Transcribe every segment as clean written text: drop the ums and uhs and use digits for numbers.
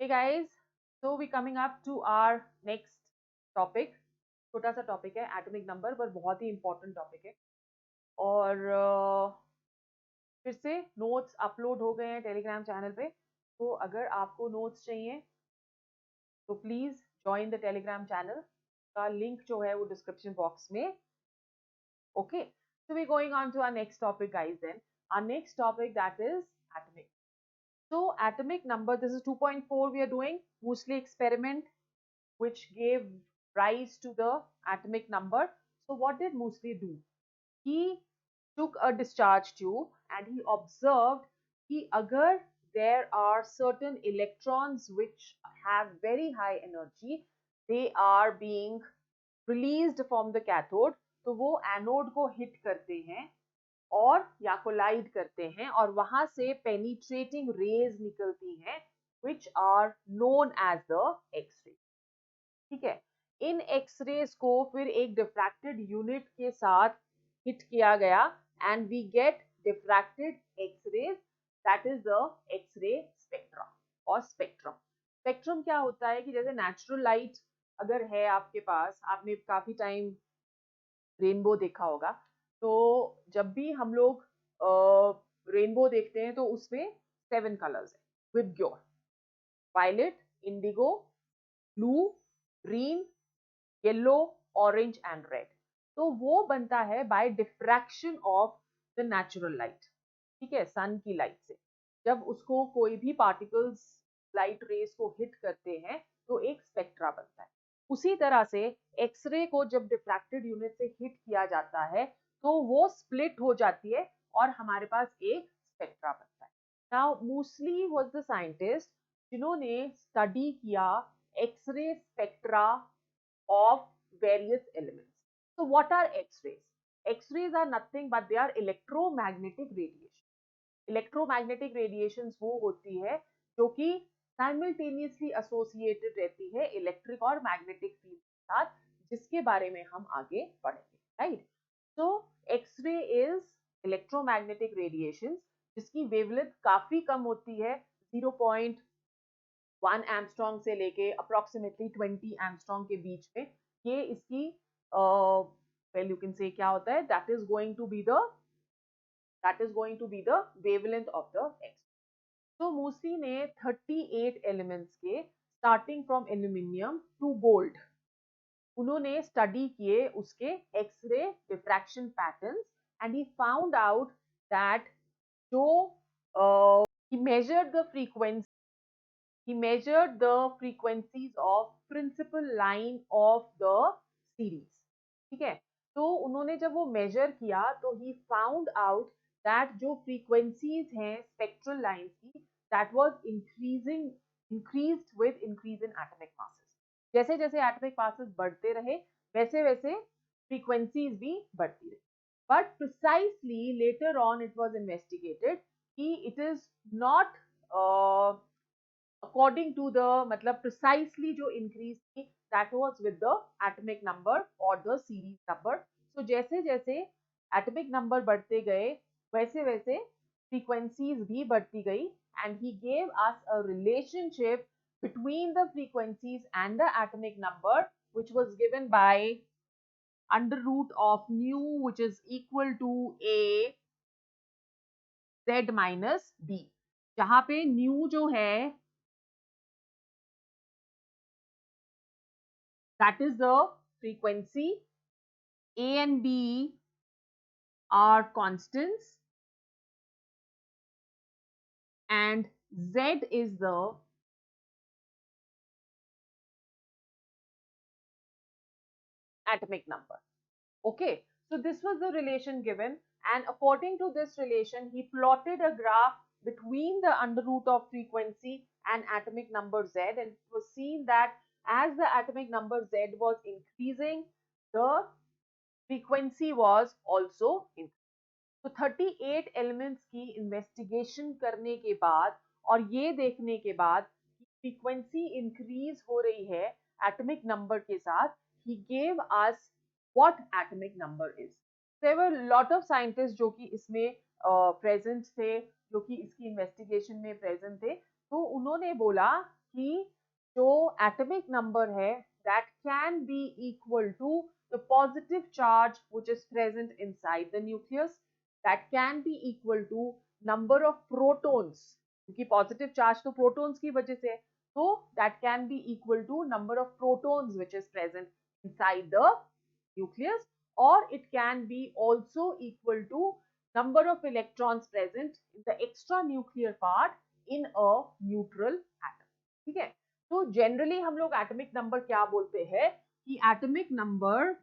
Hey guys, so we coming up to our next topic. छोटा सा topic है atomic number पर बहुत ही इंपॉर्टेंट टॉपिक है और फिर से नोट्स अपलोड हो गए हैं टेलीग्राम चैनल पे। तो अगर आपको नोट्स चाहिए तो please join the Telegram channel का लिंक जो है वो डिस्क्रिप्शन बॉक्स में। Okay, so we're going on to our next topic guys. Then our next topic, that is atomic. So atomic number, this is 2.4 we are doing, mostly experiment which gave rise to the atomic number. So what did Moseley do? He took a discharge tube and he observed कि अगर there are certain electrons which have very high energy, they are being released from the cathode, तो वो anode को hit करते हैं और या collide करते हैं और वहां से पेनिट्रेटिंग रेज निकलती हैं which are known as the X-ray. ठीक है, इन एक्सरेज को फिर एक डिफ्रैक्टेड यूनिट के साथ हिट किया गया and we get diffracted x rays, that is the x ray spectra और स्पेक्ट्रम। स्पेक्ट्रम क्या होता है कि जैसे नेचुरल लाइट अगर है आपके पास, आपने काफी टाइम रेनबो देखा होगा, तो जब भी हम लोग रेनबो देखते हैं तो उसमें 7 कलर्स है with your violet, indigo, blue, green, yellow, orange and red. तो वो बनता है by diffraction of the natural light. ठीक है, सन की लाइट से जब उसको कोई भी पार्टिकल्स लाइट रेज को हिट करते हैं तो एक स्पेक्ट्रा बनता है। उसी तरह से एक्सरे को जब डिफ्रैक्टेड यूनिट से हिट किया जाता है तो वो स्प्लिट हो जाती है और हमारे पास एक स्पेक्ट्रा बनता है। Now Moseley was the scientist जिन्होंने स्टडी किया x ray spectra of various elements. So what are X-rays? X-rays are nothing but they are electromagnetic radiation. Electromagnetic radiations वो होती है जो कि simultaneously associated रहती है इलेक्ट्रिक और मैग्नेटिक फील्ड के साथ, जिसके बारे में हम आगे पढ़ेंगे, right? So X-ray is electromagnetic radiations जिसकी वेवलेंथ काफी कम होती है, 0.1 एंगस्ट्रॉम से लेके अप्रोक्सीमेटली 20 एंगस्ट्रॉम के बीच में। ये इसकी वेल यू कैन से क्या होता है, that is going to be the wavelength of the X. तो मूसी ने 38 एलिमेंट्स के starting from aluminium to gold उन्होंने स्टडी किए उसके x ray diffraction patterns and he found out that जो he measured the frequency he measured the frequencies of principal line of the series. ठीक है, तो उन्होंने जब वो मेजर किया तो ही फाउंड आउट दैट जो फ्रीक्वेंसीज हैं स्पेक्ट्रल लाइंस की, that was increased with increase in atomic masses. जैसे जैसे एटॉमिक मासेस बढ़ते रहे वैसे वैसे फ्रीक्वेंसीज भी बढ़ती रही। But precisely later on it was investigated कि it is not according to the मतलब precisely जो increase थी that was with the atomic number or the series number. So जैसे जैसे atomic number बढ़ते गए वैसे वैसे frequencies भी बढ़ती गई and he gave us a relationship between the frequencies and the atomic number which was given by under root of nu which is equal to a z minus b, जहां पे nu जो है that is the frequency, A and B are constants and Z is the atomic number. Okay, so this was the relation given, and according to this relation he plotted a graph between the under root of frequency and atomic number Z, and it was seen that as the atomic number Z was increasing, the frequency was also increasing. तो 38 elements की investigation करने के बाद और ये देखने के बाद कि फ्रीक्वेंसी इंक्रीज हो रही है एटॉमिक नंबर के साथ, he gave us what atomic number is. There were lot of scientist जो कि इसमें प्रेजेंट थे, जो कि इसकी इन्वेस्टिगेशन में प्रेजेंट थे, तो उन्होंने बोला कि जो एटॉमिक नंबर है that can be equal to the positive charge which is present inside the nucleus, that can be equal to number of protons, क्योंकि पॉजिटिव चार्ज तो प्रोटॉन्स की वजह से है, तो that can be equal to number of protons which is present inside the nucleus, or it can be also equal to number of electrons present in the extra nuclear part in a neutral atom. ठीक है, तो generally हम लोग atomic number क्या बोलते हैं कि atomic number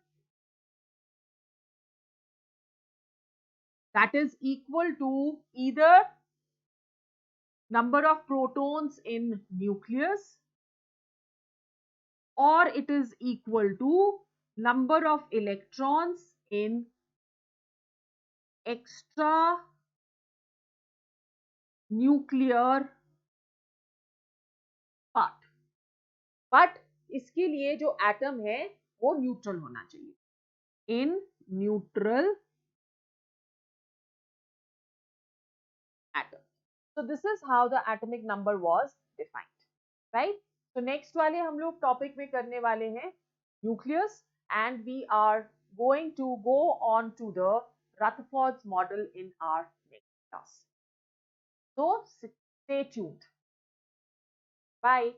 that is equal to either number of protons in nucleus or it is equal to number of electrons in extra nuclear part. But इसके लिए जो एटम है वो न्यूट्रल होना चाहिए, in neutral atom. So this is how the atomic number was defined, right? So next वाले हम लोग टॉपिक में करने वाले हैं nucleus, and we are going to go on to the Rutherford's model in our next class. So stay tuned. Bye.